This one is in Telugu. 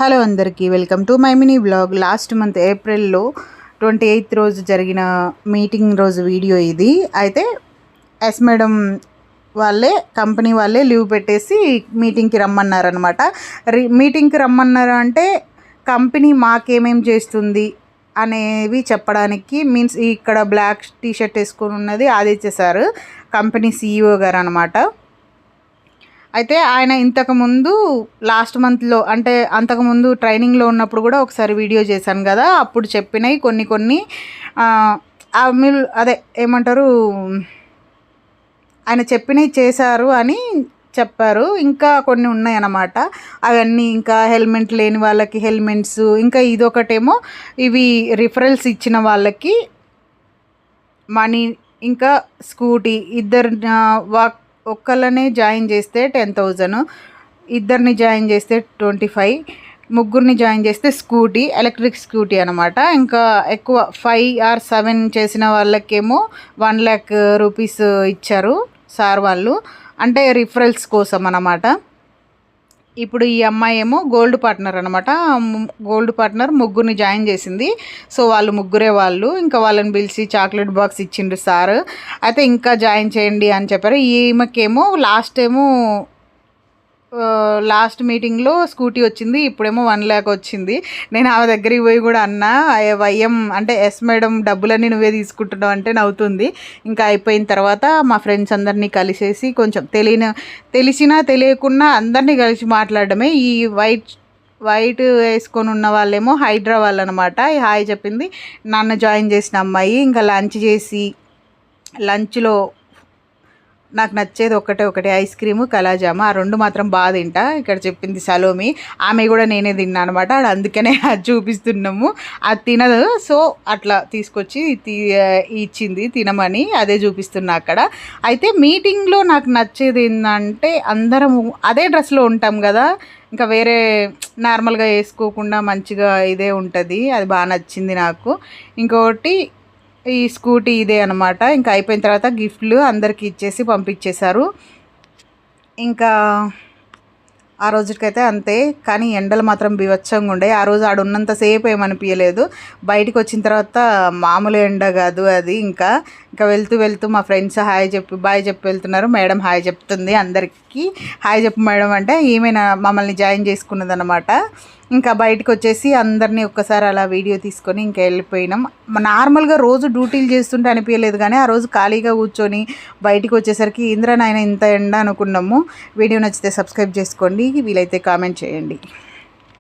హలో అందరికీ welcome to my mini blog. Last month ఏప్రిల్లో 28th రోజు జరిగిన మీటింగ్ రోజు వీడియో ఇది. అయితే ఎస్ మేడం వాళ్ళే కంపెనీ వాళ్ళే లీవ్ పెట్టేసి మీటింగ్కి రమ్మన్నారనమాట. మీటింగ్కి రమ్మన్నారు అంటే కంపెనీ మాకేమేం చేస్తుంది అనేవి చెప్పడానికి. మీన్స్ ఇక్కడ బ్లాక్ టీషర్ట్ వేసుకొని ఉన్నది ఆదిత్య సార్, కంపెనీ CEO గారు అనమాట. అయితే ఆయన ఇంతకుముందు లాస్ట్ మంత్లో అంటే అంతకుముందు ట్రైనింగ్లో ఉన్నప్పుడు కూడా ఒకసారి వీడియో చేశాను కదా, అప్పుడు చెప్పినవి కొన్ని మీరు అదే ఏమంటారు ఆయన చెప్పినవి చేశారు అని చెప్పారు. ఇంకా కొన్ని ఉన్నాయన్నమాట. అవన్నీ ఇంకా హెల్మెట్ లేని వాళ్ళకి హెల్మెట్స్, ఇంకా ఇదొకటేమో ఇవి రిఫరల్స్ ఇచ్చిన వాళ్ళకి మనీ, ఇంకా స్కూటీ ఇద్దరు ఒక్కళ్ళనే జాయిన్ చేస్తే 10,000, ఇద్దరిని జాయిన్ చేస్తే 25, ముగ్గురిని జాయిన్ చేస్తే స్కూటీ, ఎలక్ట్రిక్ స్కూటీ అనమాట. ఇంకా ఎక్కువ 5 or 7 చేసిన వాళ్ళకేమో 1 lakh రూపీస్ ఇచ్చారు సార్ వాళ్ళు, అంటే రిఫరల్స్ కోసం అన్నమాట. ఇప్పుడు ఈ అమ్మాయి ఏమో గోల్డ్ పార్ట్నర్ అనమాట. గోల్డ్ పార్ట్నర్ ముగ్గురిని జాయిన్ చేసింది. సో వాళ్ళు ముగ్గురే వాళ్ళు. ఇంకా వాళ్ళని పిలిచి చాక్లెట్ బాక్స్ ఇచ్చిండ్రు సార్. అయితే ఇంకా జాయిన్ చేయండి అని చెప్పారు. ఈమెకేమో లాస్ట్ మీటింగ్లో స్కూటీ వచ్చింది, ఇప్పుడేమో 1 lakh వచ్చింది. నేను ఆమె దగ్గరికి పోయి కూడా అన్నా, వైఎం అంటే ఎస్ మేడం డబ్బులన్నీ నువ్వే తీసుకుంటున్నావు అంటే నవ్వుతుంది. ఇంకా అయిపోయిన తర్వాత మా ఫ్రెండ్స్ అందరినీ కలిసేసి కొంచెం తెలిసినా తెలియకున్నా అందరినీ కలిసి మాట్లాడడమే. ఈ వైట్ వేసుకొని ఉన్న వాళ్ళేమో హైడ్రా వాళ్ళు అనమాట. హాయ్ చెప్పింది నన్ను జాయిన్ చేసిన అమ్మాయి. ఇంకా లంచ్ చేసి, లంచ్లో నాకు నచ్చేది ఒకటే ఐస్ క్రీము, కలాజామ, ఆ 2 మాత్రం బాగా తింటా. ఇక్కడ చెప్పింది సలోమి, ఆమె కూడా నేనే తిన్నా అనమాట. అందుకనే అది చూపిస్తున్నాము. అది తినదు, సో అట్లా తీసుకొచ్చి ఇచ్చింది తినమని, అదే చూపిస్తున్నా అక్కడ. అయితే మీటింగ్లో నాకు నచ్చేది ఏంటంటే అందరం అదే డ్రెస్లో ఉంటాం కదా, ఇంకా వేరే నార్మల్గా వేసుకోకుండా మంచిగా ఇదే ఉంటుంది. అది బాగా నచ్చింది నాకు. ఇంకొకటి ఈ స్కూటీ ఇదే అనమాట. ఇంకా అయిపోయిన తర్వాత గిఫ్ట్లు అందరికీ ఇచ్చేసి పంపించేశారు. ఇంకా ఆ రోజుకైతే అంతే. కానీ ఎండలు మాత్రం బీభత్సంగా ఉండే. ఆ రోజు ఆడున్నంతసేపు ఏమనిపించలేదు. బయటకు వచ్చిన తర్వాత మామూలు ఎండ కాదు అది. ఇంకా వెళ్తూ మా ఫ్రెండ్స్ బాయ్ చెప్పి వెళ్తున్నారు. మేడం హాయ్ చెప్తుంది అందరికీ. హాయ్ చెప్పు మేడం అంటే ఈమె మమ్మల్ని జాయిన్ చేసుకున్నదనమాట. ఇంకా బయటకు వచ్చేసి అందరినీ ఒక్కసారి అలా వీడియో తీసుకొని ఇంకా వెళ్ళిపోయినాం. నార్మల్గా రోజు డ్యూటీలు చేస్తుంటే అనిపించలేదు, కానీ ఆ రోజు ఖాళీగా కూర్చొని బయటకు వచ్చేసరికి ఇంద్రనాయన ఇంత ఎండ అనుకున్నాము. వీడియో నచ్చితే సబ్స్క్రైబ్ చేసుకోండి, వీలైతే కామెంట్ చేయండి.